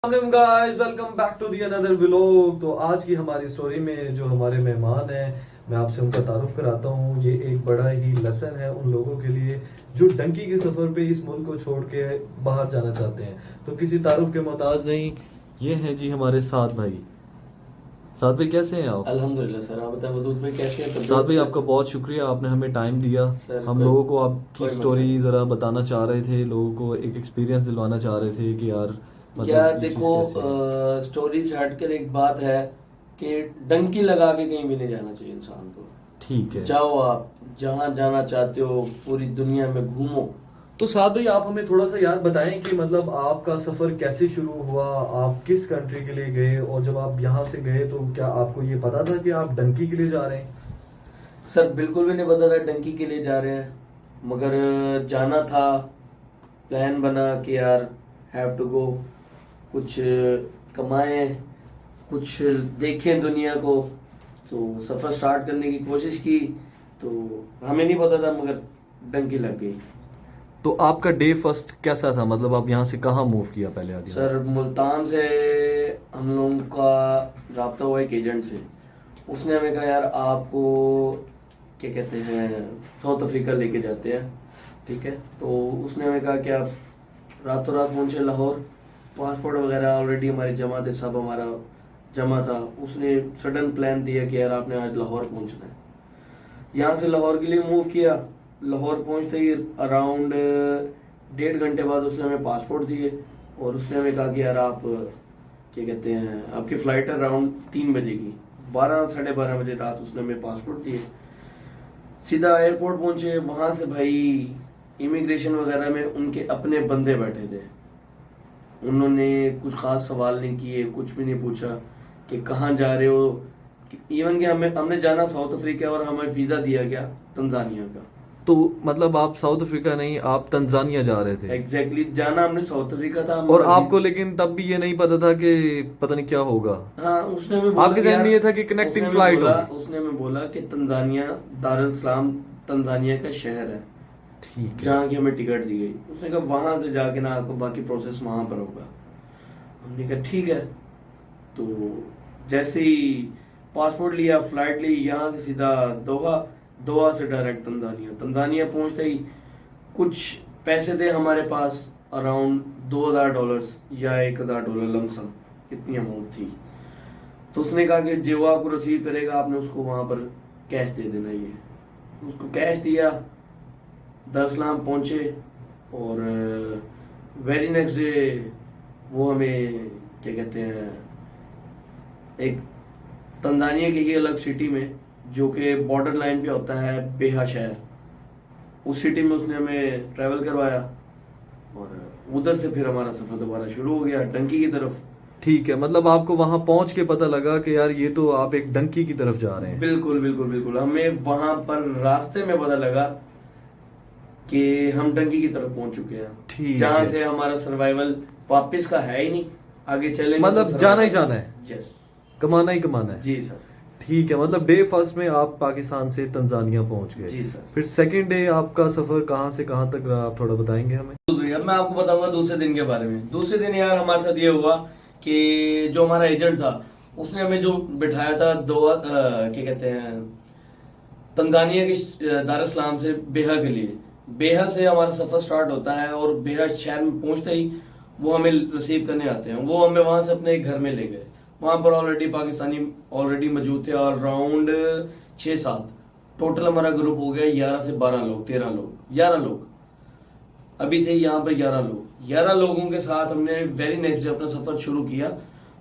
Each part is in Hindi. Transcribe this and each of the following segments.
Guys welcome back to the another vlog. तो आज की हमारी स्टोरी में जो हमारे मेहमान हैं, मैं आपसे उनका तारुफ कराता हूँ। ये एक बड़ा ही लेसन है उन लोगों के लिए जो डंकी के सफर पे इस मुल्क को छोड़ के बाहर जाना चाहते हैं। तो किसी तारुफ के मोहताज नहीं। ये हैं जी हमारे साथ भाई। साथ भाई कैसे हैं आप? अल्हम्दुलिल्लाह सर। आप बताएं वदूद भाई कैसे हैं? साथ तबीयत भाई से? आपका बहुत शुक्रिया, आपने हमें टाइम दिया। सर हम कोई लोगों को आपकी कोई मसला स्टोरी नहीं। ज़रा बताना चाह रहे थे, लोगों को एक एक्सपीरियंस दिलवाना चाह रहे थे कि यार यार मतलब ये देखो, चीज़ कैसे है। स्टोरी से हटकर एक बात है कि डंकी लगा के कहीं भी नहीं जाना चाहिए इंसान को। ठीक है। जाओ, आप जहाँ जाना चाहते हो पूरी दुनिया में घूमो। तो साथ भाई आप हमें थोड़ा सा यार बताएं कि मतलब आपका सफर कैसे शुरू हुआ, आप किस कंट्री के लिए गए, और जब आप यहाँ से गए तो क्या आपको ये पता था कि आप डंकी के लिए जा रहे हैं? सर बिल्कुल भी नहीं पता था डंकी के लिए जा रहे हैं, मगर जाना था। प्लान बना कि यार हैव टू गो, कुछ कमाएं, कुछ देखें दुनिया को। तो सफ़र स्टार्ट करने की कोशिश की, तो हमें नहीं पता था, मगर डंकी लग गई। तो आपका डे फर्स्ट कैसा था, मतलब आप यहाँ से कहाँ मूव किया पहले आगे? सर मुल्तान से हम लोगों का रब्ता हुआ एक एजेंट से। उसने हमें कहा यार आपको क्या कहते हैं साउथ अफ्रीका लेके जाते हैं, ठीक है। तो उसने हमें कहा कि आप रातों रात पहुंचे लाहौर। पासपोर्ट वगैरह ऑलरेडी हमारे जमा थे, सब हमारा जमा था। उसने सडन प्लान दिया कि यार आपने आज लाहौर पहुंचना है। यहाँ से लाहौर के लिए मूव किया। लाहौर पहुंचते ही अराउंड 1.5 घंटे बाद उसने हमें पासपोर्ट दिए, और उसने हमें कहा कि यार आप क्या कहते हैं आपकी फ़्लाइट है अराउंड 3 बजे की। 12 साढ़े 12 बजे रात उसने हमें पासपोर्ट दिए। सीधा एयरपोर्ट पहुंचे। वहाँ से भाई इमिग्रेशन वगैरह में उनके अपने बंदे बैठे थे। उन्होंने कुछ खास सवाल नहीं किए, कुछ भी नहीं पूछा कि कहाँ जा रहे हो। इवन कि हमने जाना साउथ अफ्रीका, और हमें वीज़ा दिया गया तंजानिया का। तो मतलब आप साउथ अफ्रीका नहीं, आप तंजानिया जा रहे थे? एग्जैक्टली जाना हमने साउथ अफ्रीका था, और मगर आपको लेकिन तब भी ये नहीं पता था कि पता नहीं क्या होगा? हाँ, उसने हमें बोला आपके कि जहन में यार, ये था कि कनेक्टिंग फ्लाइट होगी? उसने हमें बोला कि तंजानिया दारुल सलाम तंजानिया का शहर है, ठीक है। जहाँ की हमें टिकट दी गई। उसने कहा वहां से जाके ना आपको बाकी प्रोसेस वहां पर होगा। हमने कहा ठीक है। तो जैसे ही पासपोर्ट लिया, फ्लाइट ली, यहाँ से सीधा दोहा, दोहा से डायरेक्ट तंजानिया। तंजानिया पहुंचते ही कुछ पैसे थे हमारे पास, अराउंड $2,000 या $1,000 लमसम, इतनी अमाउंट थी। तो उसने कहा कि जो आपको रिसीव करेगा आपने उसको वहां पर कैश दे देना। ये उसको कैश दिया, दरअसलाम पहुंचे, और वेरी नेक्स्ट डे वो हमें क्या कहते हैं एक तंजानिया की ही अलग सिटी में, जो कि बॉर्डर लाइन पे होता है, बेहा शहर, उस सिटी में उसने हमें ट्रैवल करवाया। और उधर से फिर हमारा सफर दोबारा शुरू हो गया डंकी की तरफ। ठीक है, मतलब आपको वहां पहुंच के पता लगा कि यार ये तो आप एक डंकी की तरफ जा रहे हैं। बिल्कुल बिल्कुल बिल्कुल, हमें वहां पर रास्ते में पता लगा कि हम डंकी की तरफ पहुंच चुके हैं, ठीक जहां है, से हमारा सर्वाइवल वापस का है ही नहीं। आगे चलेंगे मतलब तो जाना ही survival- जाना है, यस कमाना ही कमाना है। जी सर। ठीक है, मतलब डे फर्स्ट में आप पाकिस्तान से तंजानिया पहुंच गए। जी सर। फिर सेकंड डे आपका सफर कहाँ से कहाँ तक रहा, आप थोड़ा बताएंगे हमें? तो भैया मैं आपको बताऊंगा दूसरे दिन के बारे में। दूसरे दिन यार हमारे साथ ये हुआ कि जो हमारा एजेंट था उसने हमें जो बिठाया था दो क्या कहते हैं तंजानिया के दारुस्सलाम से बेहा के लिए। बेहा से हमारा सफर स्टार्ट होता है, और बेहा शहर में पहुंचते ही वो हमें रिसीव करने आते हैं। वो हमें वहां से अपने एक घर में ले गए। वहां पर ऑलरेडी पाकिस्तानी ऑलरेडी मौजूद थे, और अराउंड 6-7 टोटल हमारा ग्रुप हो गया। 11 से 12 लोग, 13 लोग, 11 लोग अभी थे यहाँ पर। 11 लोग, 11 लोगों के साथ हमने वेरी नेक्स्ट डे अपना सफर शुरू किया।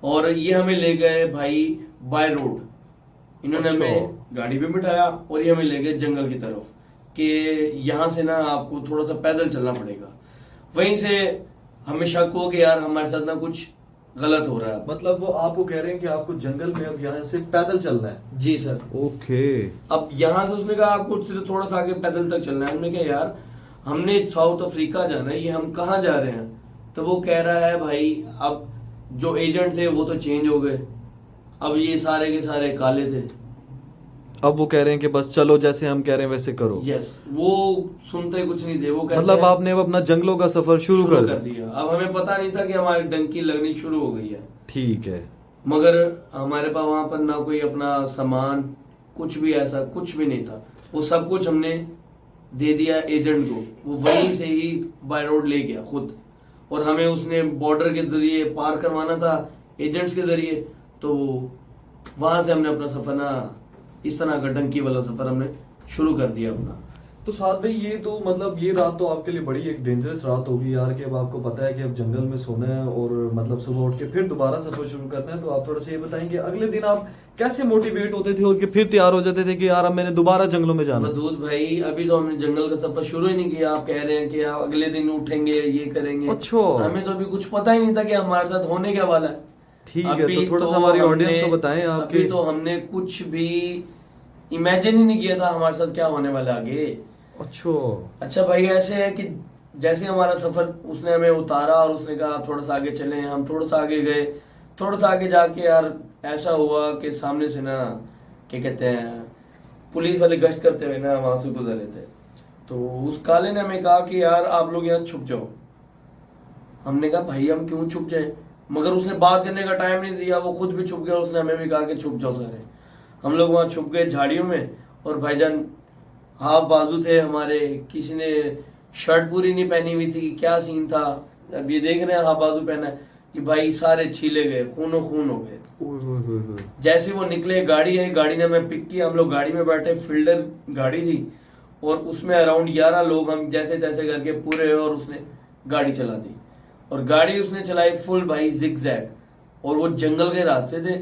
और ये हमें ले गए भाई बाय रोड। इन्होंने अच्छा। हमें गाड़ी पे बिठाया, और ये हमें ले गए जंगल की तरफ कि यहाँ से ना आपको थोड़ा सा पैदल चलना पड़ेगा। वहीं से हमें शक हो कि यार हमारे साथ ना कुछ गलत हो रहा है। मतलब वो आपको कह रहे हैं कि आपको जंगल में अब यहाँ से पैदल चलना है? जी सर। ओके। अब यहाँ से उसने कहा आपको सिर्फ थोड़ा सा आगे पैदल तक चलना है। हमने कहा यार हमने साउथ अफ्रीका जाना है, ये हम कहाँ जा रहे हैं? तो वो कह रहा है भाई अब जो एजेंट थे वो तो चेंज हो गए, अब ये सारे के सारे काले थे। अब वो कह रहे हैं कि बस चलो जैसे हम कह रहे हैं वैसे करो। यस, वो सुनते कुछ नहीं थे, वो कहते मतलब हैं आपने अब अपना जंगलों का सफर शुरू कर दिया। दिया। अब हमें पता नहीं था कि हमारी डंकी लगनी शुरू हो गई है, ठीक है। मगर हमारे पास वहां पर ना कोई अपना सामान, कुछ भी ऐसा कुछ भी नहीं था। वो सब कुछ हमने दे दिया एजेंट को, वो वहीं से ही बाय रोड ले गया खुद, और हमें उसने बॉर्डर के जरिए पार करवाना था एजेंट्स के जरिए, तो वहां से हमने अपना सफर ना इस तरह का डंकी वाला सफर हमने शुरू कर दिया अपना। तो साथ भाई ये तो मतलब ये रात तो आपके लिए बड़ी एक डेंजरस रात होगी यार, कि अब आपको पता है कि अब जंगल में सोना है और मतलब सुबह उठ के फिर दोबारा सफर शुरू करना है। तो आप थोड़ा सा ये बताएंगे अगले दिन आप कैसे मोटिवेट होते थे और कि फिर तैयार हो जाते थे कि यार अब मैंने दोबारा जंगलों में जाना। मदूद भाई, अभी तो हमने जंगल का सफर शुरू ही नहीं किया, आप कह रहे हैं कि आप अगले दिन उठेंगे ये करेंगे। अच्छा, हमें तो अभी कुछ पता ही नहीं था कि हमारे साथ होने क्या वाला है। ठीक है, तो थोड़ा सा हमारी ऑडियंस को बताएं आपके। अभी तो हमने कुछ भी इमेजिन ही नहीं किया था हमारे साथ क्या होने वाला आगे। अच्छा भाई, ऐसे है कि जैसे हमारा सफर उसने हमें उतारा और उसने कहा आप थोड़ा सा आगे चलें, हम थोड़ा सा आगे गए। थोड़ा सा आगे जाके यार ऐसा हुआ कि सामने से ना क्या कहते हैं पुलिस वाले गश्त करते हुए ना वहां से गुजर रहे थे। तो उस काले ने हमें कहा कि यार आप लोग यहाँ छुप जाओ। हमने कहा भाई हम क्यों छुप जाए, मगर उसने बात करने का टाइम नहीं दिया, वो खुद भी छुप गया, उसने हमें भी कहा कि छुप जाओ सारे। हम लोग वहां छुप गए झाड़ियों में, और भाईजान हाफ बाजू थे हमारे, किसी ने शर्ट पूरी नहीं पहनी हुई थी, क्या सीन था। अब ये देख रहे हैं हाफ बाजू पहना है कि भाई सारे छीले गए, खूनो खून हो गए। जैसे वो निकले गाड़ी है, गाड़ी ने हमें पिक किया, हम लोग गाड़ी में बैठे, फील्डर गाड़ी थी और उसमें अराउंड 11 लोग हम जैसे तैसे करके पूरे, और उसने गाड़ी चला दी। और गाड़ी उसने चलाई फुल भाई जिगजैग, और वो जंगल के रास्ते थे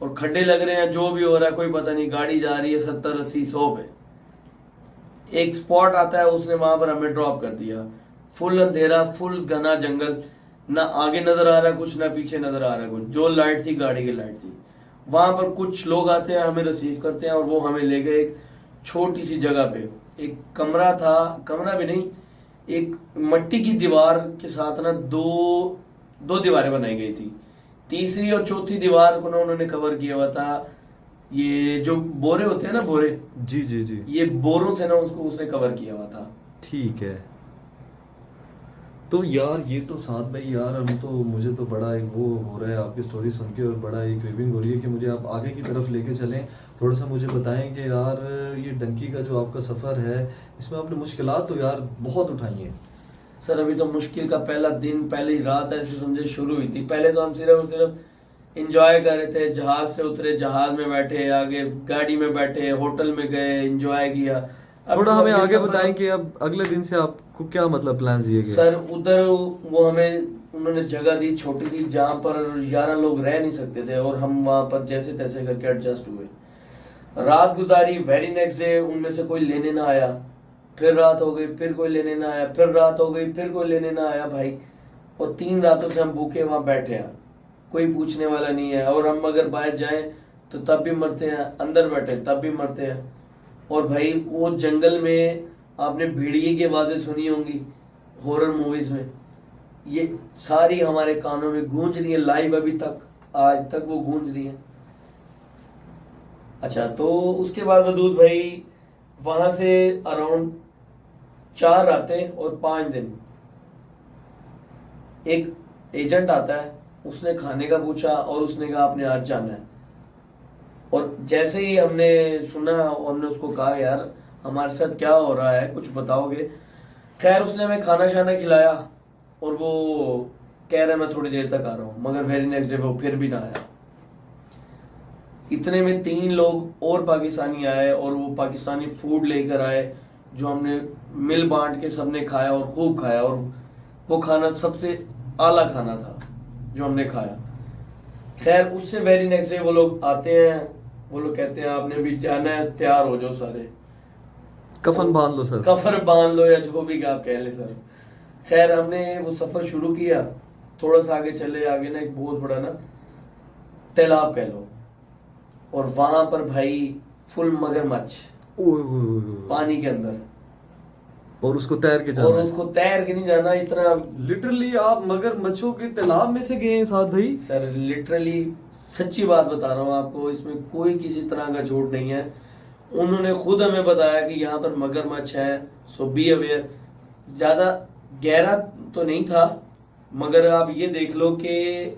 और खड्डे लग रहे हैं, जो भी हो रहा है कोई पता नहीं। गाड़ी जा रही है 70 80 100 पे। एक स्पॉट आता है, उसने वहां पर हमें ड्रॉप कर दिया। फुल अंधेरा, फुल घना जंगल, ना आगे नजर आ रहा कुछ, ना पीछे नजर आ रहा कुछ। जो लाइट थी गाड़ी की लाइट थी। वहां पर कुछ लोग आते हैं, हमें रिसीव करते हैं, और वो हमें ले गए एक छोटी सी जगह पे। एक कमरा था, कमरा भी नहीं, एक मट्टी की दीवार के साथ ना दो दीवारें बनाई गई थी। तीसरी और चौथी दीवार को ना उन्होंने कवर किया हुआ था, ये जो बोरे होते हैं ना, बोरे, जी जी जी, ये बोरों से ना उसको उसने कवर किया हुआ था। ठीक है। तो यार ये तो साथ भाई यार हम तो मुझे तो बड़ा एक वो हो रहा है आपकी स्टोरी सुन के, और बड़ा एक क्रेविंग हो रही है कि मुझे आप आगे की तरफ लेके चलें। थोड़ा सा मुझे बताएं कि यार ये डंकी का जो आपका सफ़र है इसमें आपने मुश्किलात तो यार बहुत उठाई हैं। सर अभी तो मुश्किल का पहला दिन, पहली रात ऐसे समझे शुरू हुई थी। पहले तो हम सिर्फ और सिर्फ इंजॉय कर रहे थे, जहाज से उतरे, जहाज में बैठे, आगे गाड़ी में बैठे, होटल में गए, इंजॉय किया। थोड़ा हमें आगे बताएं कि अब अगले दिन से आपको क्या मतलब प्लान दिए गए। सर उधर वो हमें उन्होंने जगह दी, छोटी थी, जहाँ पर 11 लोग रह नहीं सकते थे, और हम वहां पर जैसे तैसे करके एडजस्ट हुए। रात गुजारी। वेरी नेक्स्ट डे उनमें से कोई लेने ना आया, फिर रात हो गई, फिर कोई लेने ना आया, फिर रात हो गई, फिर कोई लेने ना आया भाई। और 3 रातों से हम भूखे वहां बैठे हैं, कोई पूछने वाला नहीं है। और हम अगर बाहर जाएं तो तब भी मरते हैं, अंदर बैठे तब भी मरते हैं। और भाई वो जंगल में आपने भेड़िए की आवाजें सुनी होंगी हॉरर मूवीज में, ये सारी हमारे कानों में गूंज रही है लाइव, अभी तक आज तक वो गूंज रही है। अच्छा, तो उसके बाद वदूद भाई वहां से अराउंड 4 रातें और 5 दिन एक एजेंट आता है, उसने खाने का पूछा और उसने कहा आपने आज जाना है। और जैसे ही हमने सुना, हमने उसको कहा यार हमारे साथ क्या हो रहा है, कुछ बताओगे। खैर उसने हमें खाना शाना खिलाया, और वो कह रहा है मैं थोड़ी देर तक आ रहा हूँ, मगर वेरी नेक्स्ट डे वो फिर भी ना आया। इतने में 3 लोग और पाकिस्तानी आए, और वो पाकिस्तानी फूड लेकर आए, जो हमने मिल बांट के सबने खाया और खूब खाया। और वो खाना सबसे आला खाना था जो हमने खाया। खैर उससे वेरी नेक्स्ट डे वो लोग आते हैं, वो लोग कहते हैं आपने भी जाना है, तैयार हो जाओ सारे, कफन बांध लो सर, कफर बांध लो, या जो भी आप कह ले सर। खैर हमने वो सफर शुरू किया। थोड़ा सा आगे चले, आगे ना एक बहुत बड़ा ना तालाब कह लो, और वहां पर भाई फुल मगरमच्छ पानी के अंदर, और उसको तैर के जाना और उसको तैर के नहीं जाना। इतना लिटरली आप मगरमच्छों के तालाब में से गए हैं साथ भाई? सर लिटरली सच्ची बात बता रहा हूँ आपको, इसमें कोई किसी तरह का झूठ नहीं है। उन्होंने खुद हमें बताया कि यहाँ पर मगरमच्छ है, सो बी अवेयर। ज़्यादा गहरा तो नहीं था, मगर आप ये देख लो कि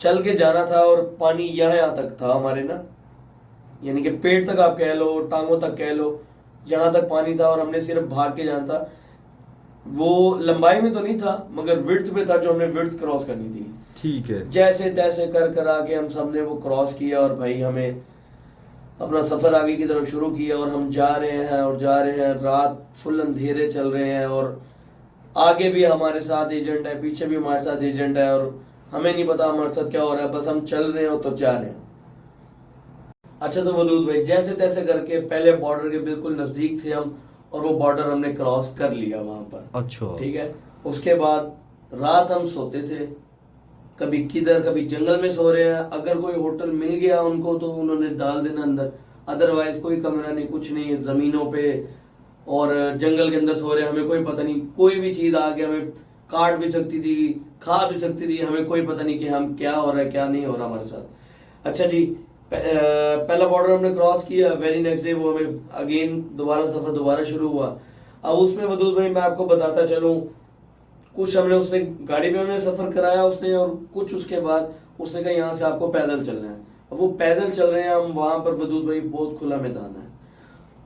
चल के जाना था और पानी यहाँ तक था हमारे ना, यानी कि पेट तक आप कह लो, टांगों तक कह लो, यहाँ तक पानी था और हमने सिर्फ भाग के जाना था। वो लंबाई में तो नहीं था मगर विड्थ में था, जो हमने विड्थ क्रॉस करनी थी। ठीक है। जैसे तैसे कर कर आके हम सब ने वो क्रॉस किया और भाई हमें अपना सफर आगे की तरफ शुरू किया और हम जा रहे हैं और जा रहे हैं। रात फुल अंधेरे चल रहे हैं और आगे भी हमारे साथ एजेंट है, पीछे भी हमारे साथ एजेंट है और हमें नहीं पता हमारे साथ क्या हो रहा है, बस हम चल रहे हैं और तो जा रहे हैं। अच्छा, तो वदूद भाई जैसे तैसे करके पहले बॉर्डर के बिल्कुल नजदीक थे हम और वो बॉर्डर हमने क्रॉस कर लिया वहां पर। अच्छा। ठीक है। उसके बाद रात हम सोते थे, कभी किधर, कभी जंगल में सो रहे हैं। अगर कोई होटल मिल गया उनको तो उन्होंने डाल देना अंदर, अदरवाइज कोई कमरा नहीं, कुछ नहीं, जमीनों पे और जंगल के अंदर सो रहे हैं। हमें कोई पता नहीं, कोई भी चीज आके हमें काट भी सकती थी, खा भी सकती थी, हमें कोई पता नहीं कि हम क्या हो रहा है क्या नहीं हो रहा हमारे साथ। अच्छा जी, पहला बॉर्डर हमने क्रॉस किया, वेरी नेक्स्ट डे वो हमें अगेन दोबारा सफर दोबारा शुरू हुआ। अब उसमें वदूद भाई मैं आपको बताता चलूं, कुछ हमने उसने गाड़ी में हमने सफर कराया उसने, और कुछ उसके बाद उसने कहा यहाँ से आपको पैदल चलना है। अब वो पैदल चल रहे हैं हम, वहां पर वदूद भाई बहुत खुला मैदान है,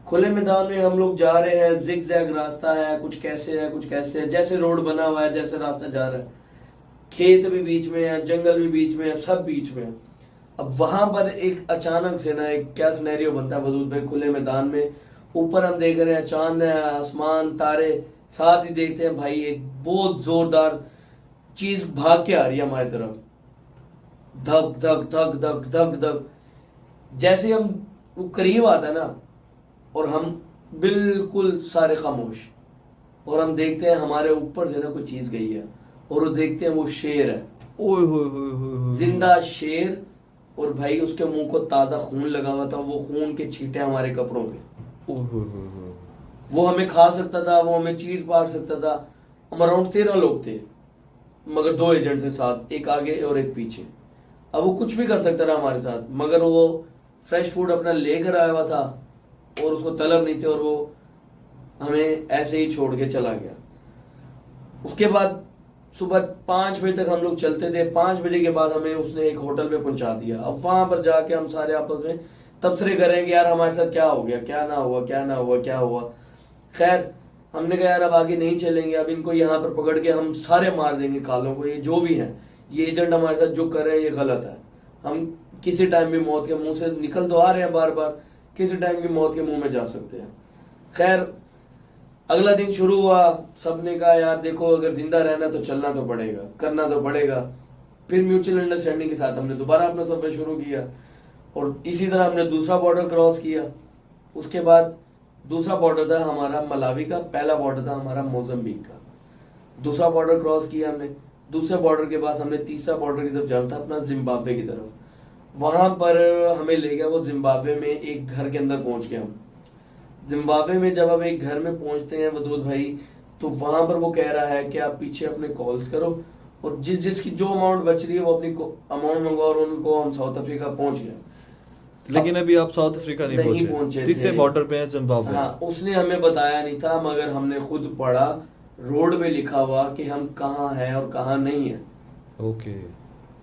खुले मैदान में हम लोग जा रहे हैं। जिग जैग रास्ता है, कुछ कैसे है कुछ कैसे है, जैसे रोड बना हुआ है जैसे रास्ता जा रहा है। खेत भी बीच में है, जंगल भी बीच में है, सब बीच में है। अब वहां पर एक अचानक से ना एक क्या सिनेरियो बनता है वदूद भाई, खुले मैदान में ऊपर हम देख रहे हैं चांद है, आसमान, तारे, साथ ही देखते हैं भाई एक बहुत जोरदार चीज भाग के आ रही है हमारी तरफ। धक धक धक धक धक धक, जैसे हम वो करीब आता है ना और हम बिल्कुल सारे खामोश, और हम देखते हैं हमारे ऊपर से ना कोई चीज गई है और वो देखते हैं वो शेर है, ओए होए होए होए होए। जिंदा शेर। और भाई उसके मुंह को ताजा खून लगा हुआ था, वो खून के छींटे हमारे कपड़ों पे। ओए होए होए होए। वो हमें खा सकता था, वो हमें चीर पार सकता था। हम अराउंड 13 लोग थे, मगर 2 एजेंट थे साथ, एक आगे और एक पीछे। अब वो कुछ भी कर सकता था हमारे साथ, मगर वो फ्रेश फूड अपना लेकर आया हुआ था और उसको तलब नहीं थी और वो हमें ऐसे ही छोड़ के चला गया। उसके बाद सुबह 5 बजे तक हम लोग चलते थे। 5 बजे के बाद हमें उसने एक होटल पे पहुंचा दिया। अब वहां पर जाके हम सारे आपस में तबसरे करेंगे यार हमारे साथ क्या हो गया, क्या ना हुआ, क्या ना हुआ, क्या हुआ। खैर हमने कहा यार अब आगे नहीं चलेंगे, अब इनको यहाँ पर पकड़ के हम सारे मार देंगे कालों को, ये जो भी है, ये एजेंट हमारे साथ जो कर रहे हैं ये गलत है। हम किसी टाइम भी मौत के मुंह से निकल तो आ रहे हैं बार बार, किसी टाइम भी मौत के मुंह में जा सकते हैं। खैर अगला दिन शुरू हुआ, सबने कहा यार देखो अगर जिंदा रहना तो चलना तो पड़ेगा, करना तो पड़ेगा। फिर म्यूचुअल अंडरस्टैंडिंग के साथ हमने दोबारा अपना सफर शुरू किया और इसी तरह हमने दूसरा बॉर्डर क्रॉस किया। उसके बाद दूसरा बॉर्डर था हमारा मलावी का, पहला बॉर्डर था हमारा मोजम्बिक का। दूसरा बॉर्डर क्रॉस किया हमने। दूसरे बॉर्डर के बाद हमने तीसरा बॉर्डर की तरफ जाना था, अपना जिम्बाब्वे की तरफ। वहां पर हमें ले गया वो जिम्बाब्वे में, एक घर के अंदर पहुंच गए हम। जिम्बाब्वे में जब हम एक घर में पहुंचते हैं वदूद भाई, तो वहां पर वो कह रहा है कि आप पीछे अपने कॉल्स करो और जिस जिसकी जो अमाउंट बच रही है वो अपनी अमाउंट मंगवाओ, और उनको हम साउथ अफ्रीका पहुंच गए। लेकिन अभी आप साउथ अफ्रीका नहीं पहुंचे, तीसरे बॉर्डर पे है जिम्बाब्वे। हाँ, उसने हमें बताया नहीं था मगर हमने खुद पढ़ा, रोड पे लिखा हुआ कि हम कहाँ हैं और कहाँ नहीं है। ओके।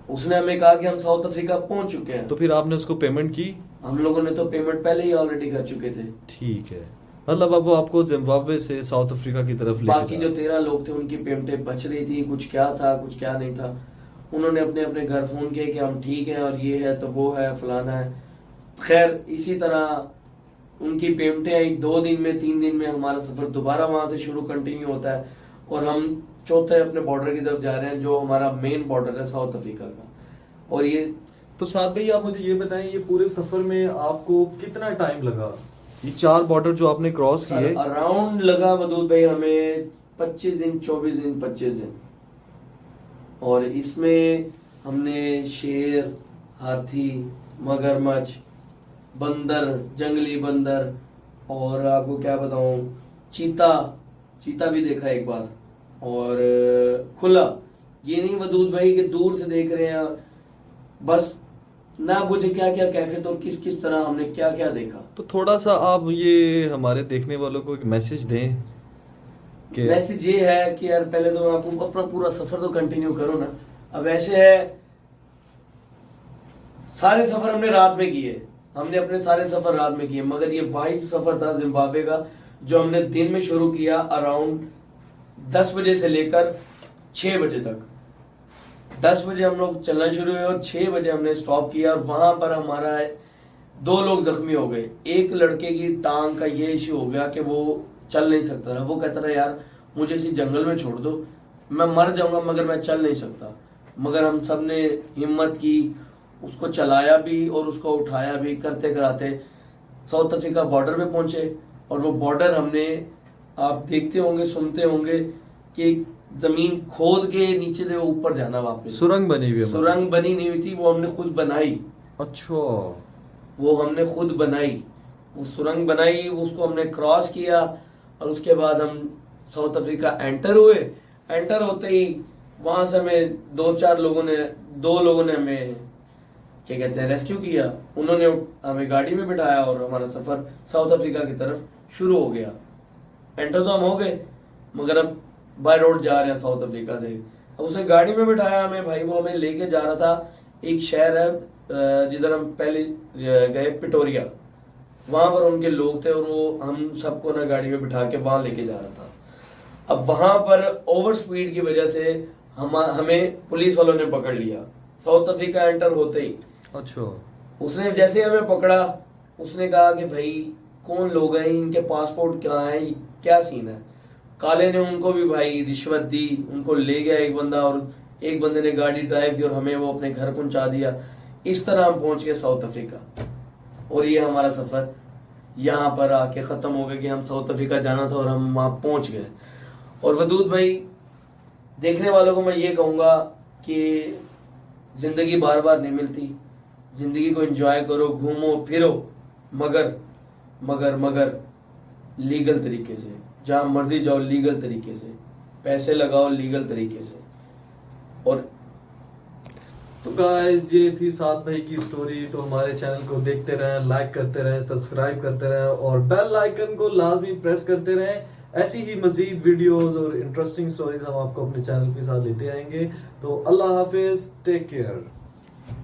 उसने हमें कहा कि हम साउथ अफ्रीका पहुंच चुके हैं। तो फिर आपने उसको पेमेंट की? हम लोगों ने तो पेमेंट पहले ही ऑलरेडी कर चुके थे। ठीक है, मतलब अब वो आपको जिम्बाब्वे से साउथ अफ्रीका की तरफ ले बाकी जो 13 लोग थे उनकी पेमेंटें बच रही थी, कुछ क्या था कुछ क्या नहीं था। उन्होंने अपने अपने घर फोन किए कि हम ठीक हैं और ये है तो वो है फलाना है। खैर इसी तरह उनकी पेमेंटें आई। 2 दिन में 3 दिन में हमारा सफर दोबारा वहां से शुरू कंटिन्यू होता है और हम चौथे अपने बॉर्डर की तरफ जा रहे हैं, जो हमारा मेन बॉर्डर है साउथ अफ्रीका का। और ये तो साथ भाई आप मुझे ये बताएं, ये पूरे सफर में आपको कितना टाइम लगा? ये 4 बॉर्डर जो आपने क्रॉस किए, अराउंड लगा वदूद भाई हमें 25 दिन, 24 दिन, 25 दिन। और इसमें हमने शेर, हाथी, मगरमच्छ, बंदर, जंगली बंदर, और आपको क्या बताऊं, चीता भी देखा एक बार। और खुला, ये नहीं वदूद भाई कि दूर से देख रहे हैं, बस ना मुझे क्या क्या कैफियत और किस किस तरह हमने क्या क्या देखा। तो थोड़ा सा आप ये हमारे देखने वालों को एक मैसेज दें कि मैसेज ये है कि यार पहले तो मैं आपको अपना पूरा सफर तो कंटिन्यू करो ना। अब ऐसे है, सारे सफर हमने रात में किए, हमने अपने सारे सफर रात में किए, मगर ये वाहिद सफर था जिम्बाब्वे का जो हमने दिन में शुरू किया अराउंड 10 बजे से लेकर 6 बजे तक। 10 बजे हम लोग चलना शुरू हुए और 6 बजे हमने स्टॉप किया और वहां पर हमारा 2 लोग जख्मी हो गए। एक लड़के की टांग का ये इश्यू हो गया कि वो चल नहीं सकता था। वो कहता था यार मुझे इसी जंगल में छोड़ दो, मैं मर जाऊंगा मगर मैं चल नहीं सकता। मगर हम सब ने हिम्मत की, उसको चलाया भी और उसको उठाया भी, करते कराते साउथ अफ्रीका बॉर्डर पे पहुंचे। और वो बॉर्डर हमने, आप देखते होंगे सुनते होंगे कि जमीन खोद के नीचे से ऊपर जाना वापस। सुरंग बनी हुई है मतलब? सुरंग बनी नहीं हुई थी, वो हमने खुद बनाई। अच्छा, वो हमने खुद बनाई, वो सुरंग बनाई, उसको हमने क्रॉस किया और उसके बाद हम साउथ अफ्रीका एंटर हुए। एंटर होते ही वहां से हमें 2 लोगों ने हमें क्या कहते हैं रेस्क्यू किया। उन्होंने हमें गाड़ी में बिठाया और हमारा सफर साउथ अफ्रीका की तरफ शुरू हो गया। एंटर तो हम हो गए मगर अब बाय रोड जा रहे हैं साउथ अफ्रीका से। अब उसने गाड़ी में बिठाया हमें, भाई वो हमें लेके जा रहा था। एक शहर है जिधर हम पहले गए, पिटोरिया, वहां पर उनके लोग थे और वो हम सबको ना गाड़ी में बिठा के वहां लेके जा रहा था। अब वहां पर ओवर स्पीड की वजह से हमें पुलिस वालों ने पकड़ लिया साउथ अफ्रीका एंटर होते ही। अच्छा, उसने जैसे हमें पकड़ा, उसने कहा कि भाई कौन लोग हैं, इनके पासपोर्ट क्या है, क्या सीन है। काले ने उनको भी भाई रिश्वत दी, उनको ले गया एक बंदा और एक बंदे ने गाड़ी ड्राइव की और हमें वो अपने घर पहुंचा दिया। इस तरह हम पहुंच गए साउथ अफ्रीका और ये हमारा सफर यहाँ पर आके खत्म हो गया कि हम साउथ अफ्रीका जाना था और हम वहां पहुंच गए। और वदूद भाई, देखने वालों को मैं ये कहूंगा कि जिंदगी बार बार नहीं मिलती, जिंदगी को एंजॉय करो, घूमो फिरो, मगर मगर मगर लीगल तरीके से, जहां मर्जी जाओ लीगल तरीके से, पैसे लगाओ लीगल तरीके से। और तो गाइस ये थी सात भाई की स्टोरी। तो हमारे चैनल को देखते रहें, लाइक करते रहें, सब्सक्राइब करते रहें और बेल आइकन को लाजमी प्रेस करते रहें। ऐसी ही मजीद वीडियोस और इंटरेस्टिंग स्टोरीज हम आपको अपने चैनल के साथ लेते आएंगे। तो अल्लाह हाफिज, टेक केयर।